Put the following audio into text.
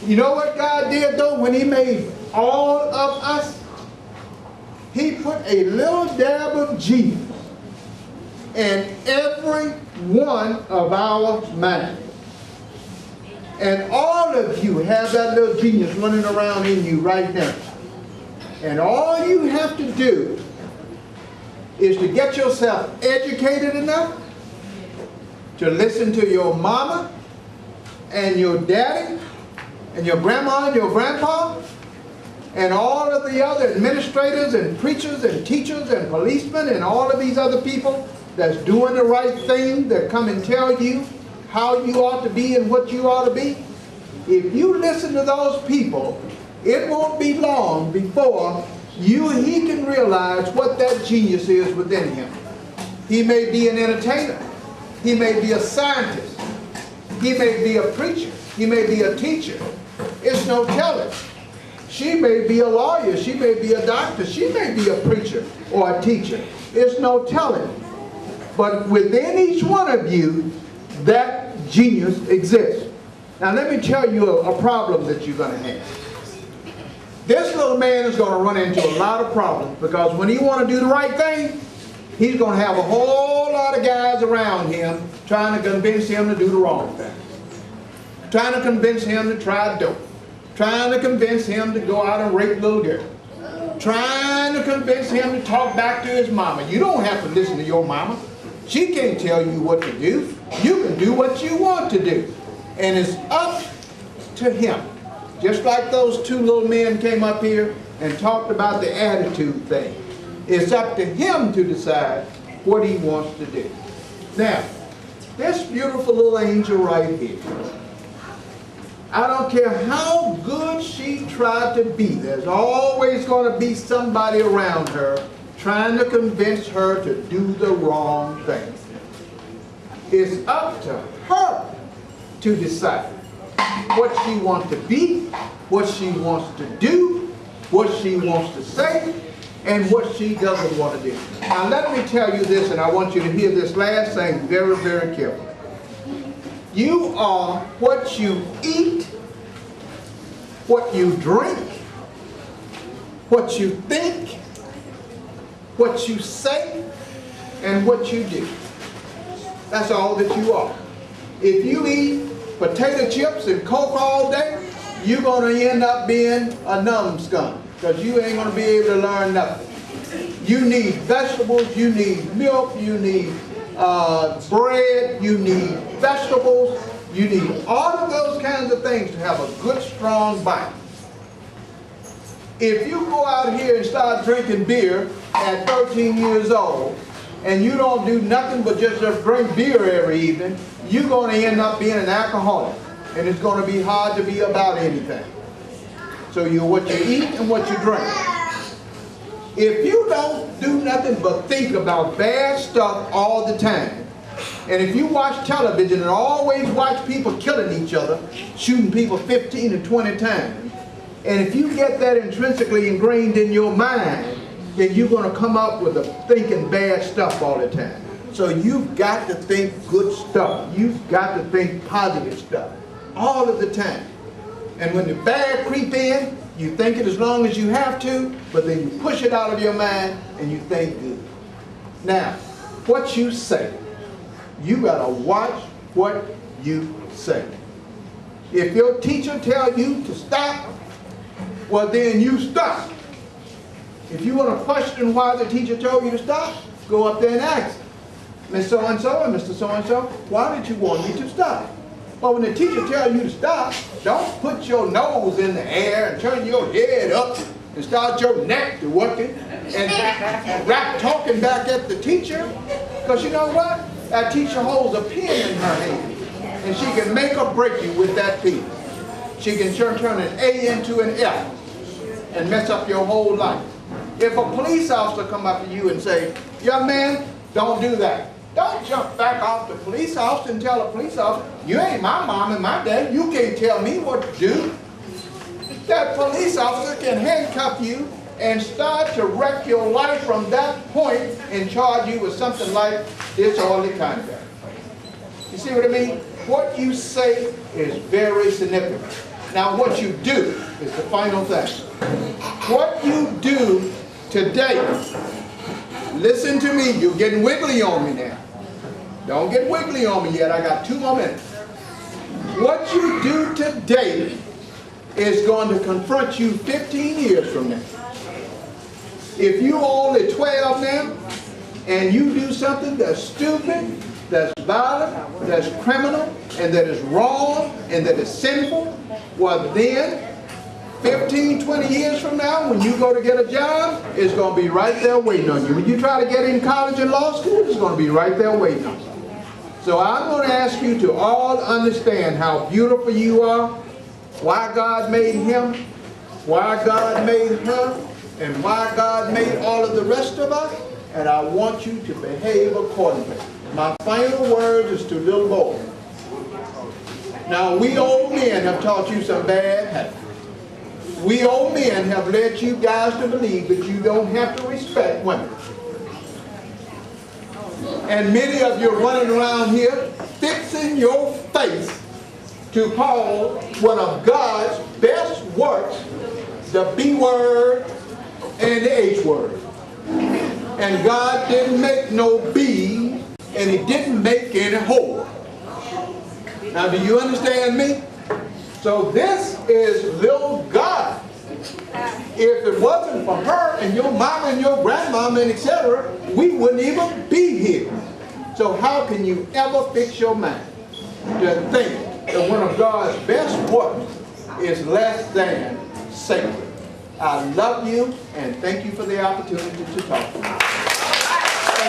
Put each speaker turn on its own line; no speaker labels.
You know what God did though when He made all of us? He put a little dab of Jesus in every one of our minds. And all of you have that little genius running around in you right now. And all you have to do is to get yourself educated enough to listen to your mama and your daddy and your grandma and your grandpa and all of the other administrators and preachers and teachers and policemen and all of these other people that's doing the right thing, that come and tell you how you ought to be and what you ought to be. If you listen to those people, it won't be long before he can realize what that genius is within him. He may be an entertainer. He may be a scientist. He may be a preacher. He may be a teacher. It's no telling. She may be a lawyer. She may be a doctor. She may be a preacher or a teacher. It's no telling. But within each one of you, that genius exists. Now let me tell you a problem that you're going to have. This little man is going to run into a lot of problems because when he wants to do the right thing, he's going to have a whole lot of guys around him trying to convince him to do the wrong thing. Trying to convince him to try dope. Trying to convince him to go out and rape little girls. Trying to convince him to talk back to his mama. You don't have to listen to your mama. She can't tell you what to do. You can do what you want to do. And it's up to him. Just like those two little men came up here and talked about the attitude thing. It's up to him to decide what he wants to do. Now, this beautiful little angel right here, I don't care how good she tried to be, there's always going to be somebody around her trying to convince her to do the wrong thing. It's up to her to decide what she wants to be, what she wants to do, what she wants to say, and what she doesn't want to do. Now let me tell you this, and I want you to hear this last thing very, very carefully. You are what you eat, what you drink, what you think, what you say, and what you do. That's all that you are. If you eat potato chips and Coke all day, you're going to end up being a numbskull because you ain't going to be able to learn nothing. You need vegetables, you need milk, you need bread, you need vegetables, you need all of those kinds of things to have a good strong bite. If you go out here and start drinking beer at 13 years old and you don't do nothing but just drink beer every evening, you're going to end up being an alcoholic, and it's going to be hard to be about anything. So you're what you eat and what you drink. If you don't do nothing but think about bad stuff all the time, and if you watch television and always watch people killing each other, shooting people 15 and 20 times, and if you get that intrinsically ingrained in your mind, then you're going to come up with thinking bad stuff all the time. So you've got to think good stuff. You've got to think positive stuff all of the time. And when the bad creep in, you think it as long as you have to, but then you push it out of your mind and you think good. Now, what you say, you got to watch what you say. If your teacher tells you to stop, well then you stop. If you want to question why the teacher told you to stop, go up there and ask, Miss So-and-so and Mr. So-and-so, why did you want me to stop? But when the teacher tells you to stop, don't put your nose in the air and turn your head up and start your neck to working and rap talking back at the teacher. Because you know what? That teacher holds a pen in her hand and she can make or break you with that pen. She can turn an A into an F and mess up your whole life. If a police officer come up to you and say, young man, don't do that. Don't jump back off the police officer and tell the police officer, you ain't my mom and my dad. You can't tell me what to do. That police officer can handcuff you and start to wreck your life from that point and charge you with something like disorderly conduct. You see what I mean? What you say is very significant. Now what you do is the final thing. What you do today, listen to me, you're getting wiggly on me now. Don't get wiggly on me yet, I got 2 more minutes. What you do today is going to confront you 15 years from now. If you're only 12 now, and you do something that's stupid, that's violent, that's criminal, and that is wrong, and that is sinful, well then, 15, 20 years from now, when you go to get a job, it's going to be right there waiting on you. When you try to get in college and law school, it's going to be right there waiting on you. So I'm going to ask you to all understand how beautiful you are, why God made him, why God made her, and why God made all of the rest of us, and I want you to behave accordingly. My final word is to little boys. Now, we old men have taught you some bad habits. We old men have led you guys to believe that you don't have to respect women. And many of you are running around here fixing your face to call one of God's best works the B word and the H word. And God didn't make no B, and he didn't make any whore. Now, do you understand me? So this is little God. If it wasn't for her and your mama and your grandmama and etc., we wouldn't even be here. So how can you ever fix your mind to think that one of God's best works is less than sacred? I love you and thank you for the opportunity to talk.